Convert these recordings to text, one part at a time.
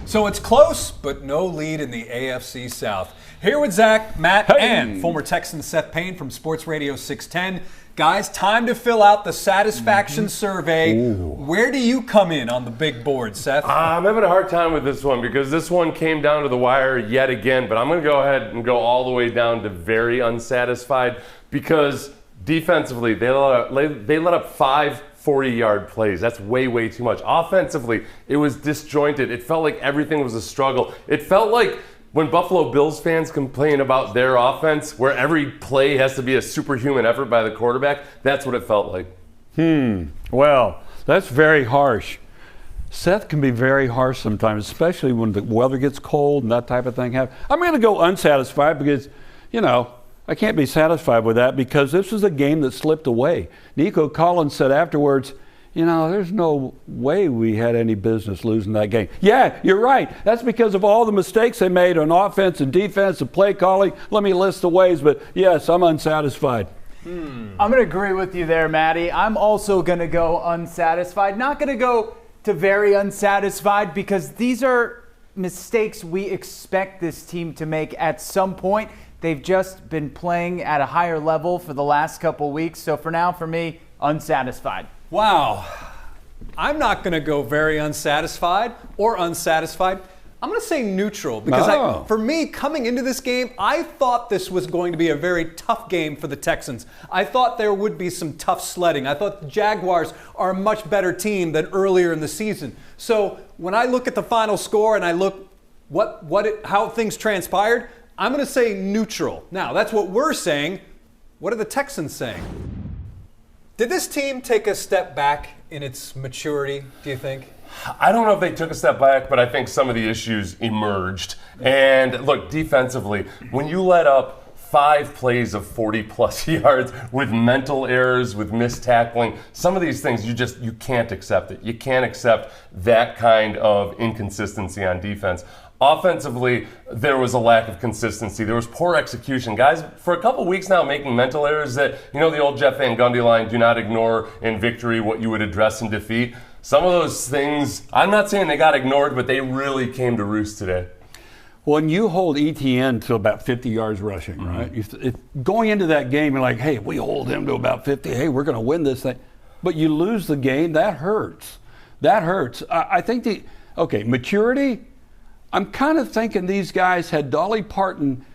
So it's close, but no lead in the AFC South. Here with Zach, Matt, and former Texan Seth Payne from SportsRadio 610. Guys, time to fill out the satisfaction survey. Ooh. Where do you come in on the big board, Seth? I'm having a hard time with this one because this one came down to the wire yet again, but I'm going to go ahead and go all the way down to very unsatisfied because defensively, they let up 5 40-yard plays. That's way, way too much. Offensively, it was disjointed. It felt like everything was a struggle. It felt like when Buffalo Bills fans complain about their offense, where every play has to be a superhuman effort by the quarterback, that's what it felt like. Well, that's very harsh. Seth can be very harsh sometimes, especially when the weather gets cold and that type of thing happens. I'm going to go unsatisfied because, I can't be satisfied with that because this was a game that slipped away. Nico Collins said afterwards, there's no way we had any business losing that game. Yeah, you're right. That's because of all the mistakes they made on offense and defense and play calling. Let me list the ways, but yes, I'm unsatisfied. I'm going to agree with you there, Matty. I'm also going to go unsatisfied. Not going to go to very unsatisfied because these are mistakes we expect this team to make at some point. They've just been playing at a higher level for the last couple weeks. So for now, for me, unsatisfied. Wow. I'm not going to go very unsatisfied or unsatisfied. I'm going to say neutral because for me, coming into this game, I thought this was going to be a very tough game for the Texans. I thought there would be some tough sledding. I thought the Jaguars are a much better team than earlier in the season. So when I look at the final score and I look how things transpired, I'm going to say neutral. Now, that's what we're saying. What are the Texans saying? Did this team take a step back in its maturity, do you think? I don't know if they took a step back, but I think some of the issues emerged. And look, defensively, when you let up 5 plays of 40-plus yards with mental errors, with missed tackling, some of these things you can't accept it. You can't accept that kind of inconsistency on defense. Offensively, there was a lack of consistency. There was poor execution. Guys, for a couple weeks now, making mental errors that, the old Jeff Van Gundy line, do not ignore in victory what you would address in defeat. Some of those things, I'm not saying they got ignored, but they really came to roost today. When you hold ETN to about 50 yards rushing, right? Going into that game, you're like, hey, we hold him to about 50. Hey, we're going to win this thing. But you lose the game, that hurts. That hurts. I think maturity, I'm kind of thinking these guys had Dolly Parton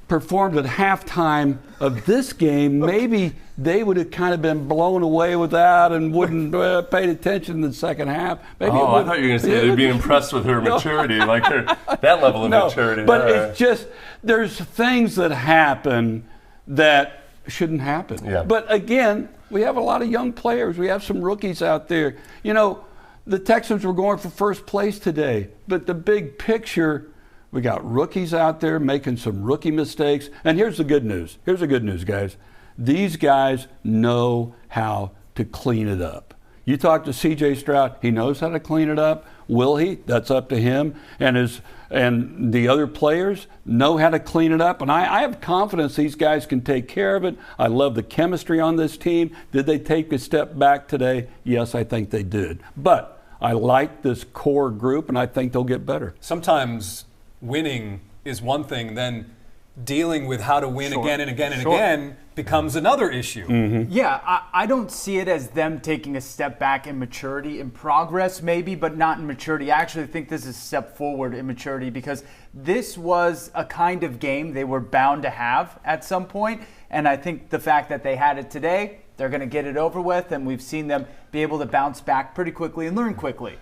performed at halftime of this game, maybe they would have kind of been blown away with that and wouldn't paid attention in the second half. Maybe I thought you were going to say they'd be impressed with her maturity, like that level of maturity. But it's just, there's things that happen that shouldn't happen. Yeah. But again, we have a lot of young players. We have some rookies out there. The Texans were going for first place today, but the big picture, we got rookies out there making some rookie mistakes. And here's the good news. Here's the good news, guys. These guys know how to clean it up. You talk to C.J. Stroud, he knows how to clean it up. Will he? That's up to him. And the other players know how to clean it up. And I have confidence these guys can take care of it. I love the chemistry on this team. Did they take a step back today? Yes, I think they did. But I like this core group, and I think they'll get better. Sometimes winning is one thing, then dealing with how to win again and again and again becomes another issue. Mm-hmm. Yeah, I don't see it as them taking a step back in maturity, in progress maybe, but not in maturity. I actually think this is a step forward in maturity because this was a kind of game they were bound to have at some point, and I think the fact that they had it today, they're going to get it over with, and we've seen them be able to bounce back pretty quickly and learn quickly.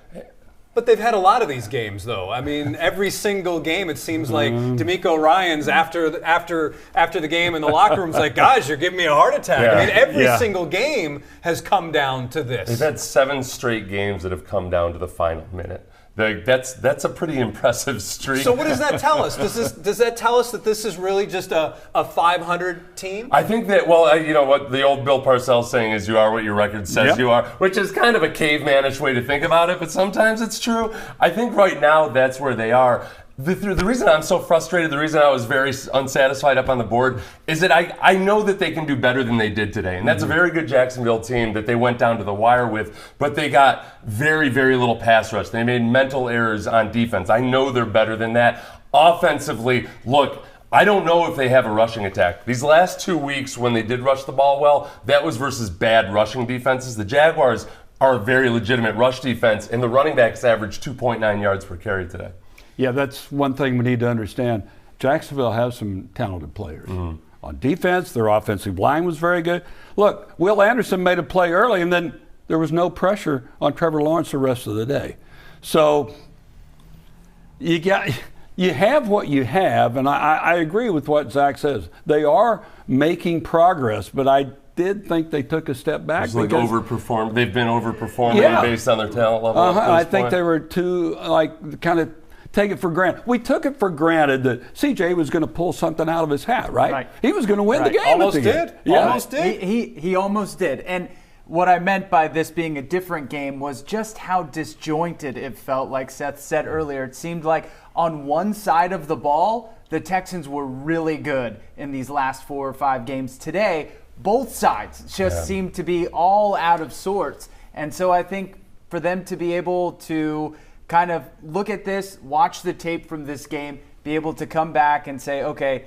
But they've had a lot of these games, though. I mean, every single game, it seems like D'Amico Ryans after the game in the locker room's like, guys, you're giving me a heart attack. Yeah. I mean, every single game has come down to this. They've had 7 straight games that have come down to the final minute. That's a pretty impressive streak. So what does that tell us? Does that tell us that this is really just a 500 team? I think that, what the old Bill Parcells saying is you are what your record says you are, which is kind of a cavemanish way to think about it, but sometimes it's true. I think right now that's where they are. The reason I'm so frustrated, the reason I was very unsatisfied up on the board, is that I know that they can do better than they did today. And that's a very good Jacksonville team that they went down to the wire with, but they got very, very little pass rush. They made mental errors on defense. I know they're better than that. Offensively, look, I don't know if they have a rushing attack. These last 2 weeks when they did rush the ball well, that was versus bad rushing defenses. The Jaguars are a very legitimate rush defense, and the running backs averaged 2.9 yards per carry today. Yeah, that's one thing we need to understand. Jacksonville has some talented players. On defense, their offensive line was very good. Look, Will Anderson made a play early, and then there was no pressure on Trevor Lawrence the rest of the day. So you have what you have, and I agree with what Zach says. They are making progress, but I did think they took a step back. It's like overperformed. They've been overperforming based on their talent level. I think they were too, kind of take it for granted. We took it for granted that CJ was going to pull something out of his hat, right? He was going to win the game. Almost did. Yeah. Almost did. He almost did. And what I meant by this being a different game was just how disjointed it felt. Like Seth said earlier, it seemed like on one side of the ball, the Texans were really good in these last 4 or 5 games. Today, both sides just seemed to be all out of sorts. And so I think for them to be able to kind of look at this, watch the tape from this game, be able to come back and say, okay,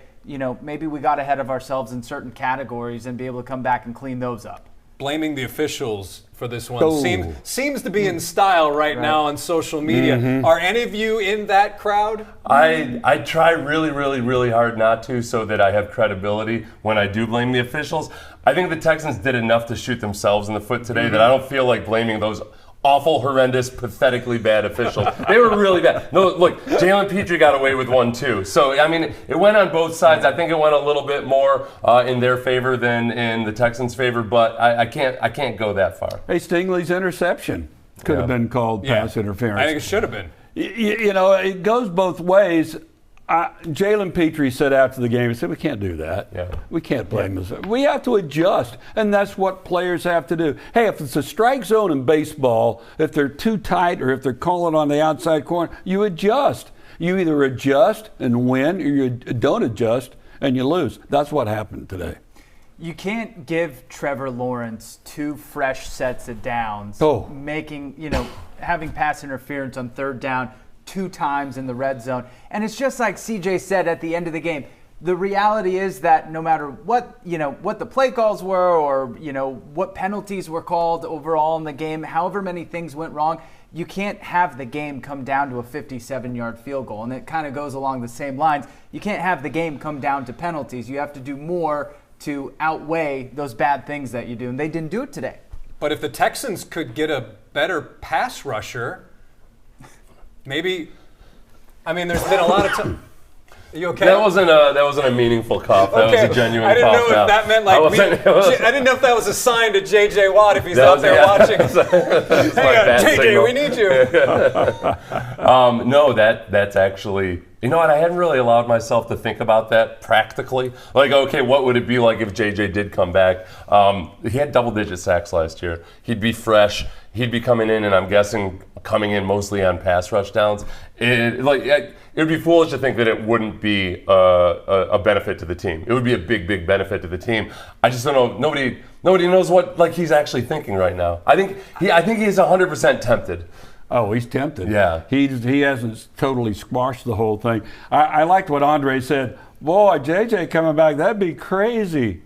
maybe we got ahead of ourselves in certain categories, and be able to come back and clean those up. Blaming the officials for this one seems to be in style right now on social media. Are any of you in that crowd? I try really, really, really hard not to, so that I have credibility when I do blame the officials. I think the Texans did enough to shoot themselves in the foot today that I don't feel like blaming those awful, horrendous, pathetically bad officials. They were really bad. No, look, Jalen Petrie got away with one too. So, I mean, it went on both sides. I think it went a little bit more in their favor than in the Texans' favor, but I can't go that far. Hey, Stingley's interception could have been called pass interference. I think it should have been. It goes both ways. Jalen Petrie said after the game, he said, we can't do that. We can't blame us. We have to adjust, and that's what players have to do. Hey, if it's a strike zone in baseball, if they're too tight or if they're calling on the outside corner, you adjust. You either adjust and win, or you don't adjust and you lose. That's what happened today. You can't give Trevor Lawrence 2 fresh sets of downs, having pass interference on 3rd down 2 times in the red zone. And it's just like CJ said at the end of the game. The reality is that no matter what the play calls were, or what penalties were called overall in the game, however many things went wrong, you can't have the game come down to a 57-yard field goal. And it kind of goes along the same lines. You can't have the game come down to penalties. You have to do more to outweigh those bad things that you do. And they didn't do it today. But if the Texans could get a better pass rusher, maybe. I mean, there's been a lot of time. Are you okay? That wasn't a meanful cough. That was a genuine cough. I didn't know if that meant I didn't know if that was a sign to J.J. Watt if he's out there watching. Hey, J.J., we need you. No, that's actually. You know what? I hadn't really allowed myself to think about that practically. Like, okay, what would it be like if JJ did come back? He had double-digit sacks last year. He'd be fresh. He'd be coming in, and I'm guessing coming in mostly on pass rush downs. It would be foolish to think that it wouldn't be a benefit to the team. It would be a big, big benefit to the team. I just don't know. Nobody knows what he's actually thinking right now. I think he's 100% tempted. Oh, he's tempted. Yeah. He hasn't totally squashed the whole thing. I liked what Andre said. Boy, JJ coming back, that'd be crazy.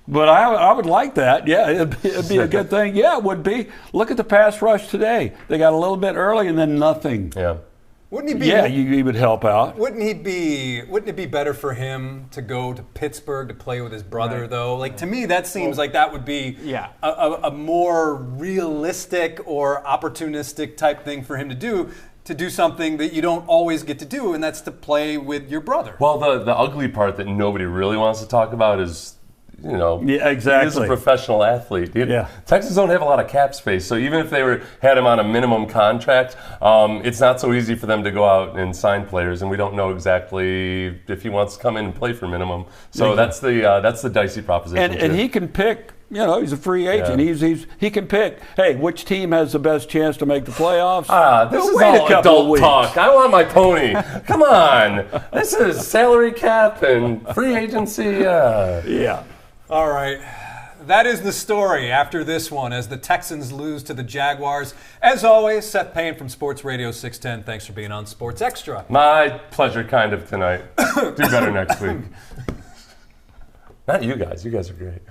But I would like that. Yeah, it'd be a good thing. Yeah, it would be. Look at the pass rush today. They got a little bit early and then nothing. Yeah. Wouldn't he be? Yeah, he would help out. Wouldn't it be better for him to go to Pittsburgh to play with his brother, though? Like, to me, that seems like that would be a more realistic or opportunistic type thing for him to do something that you don't always get to do, and that's to play with your brother. Well, the ugly part that nobody really wants to talk about is, yeah, exactly. He's a professional athlete. Texans don't have a lot of cap space, so even if they had him on a minimum contract, it's not so easy for them to go out and sign players, and we don't know exactly if he wants to come in and play for minimum. So that's the dicey proposition. And he can pick He's a free agent. Yeah. He can pick. Hey, which team has the best chance to make the playoffs? This is all adult talk. I want my pony. Come on. This is salary cap and free agency. Yeah. All right. That is the story after this one as the Texans lose to the Jaguars. As always, Seth Payne from Sports Radio 610. Thanks for being on Sports Extra. My pleasure kind of tonight. Do better next week. Not you guys. You guys are great.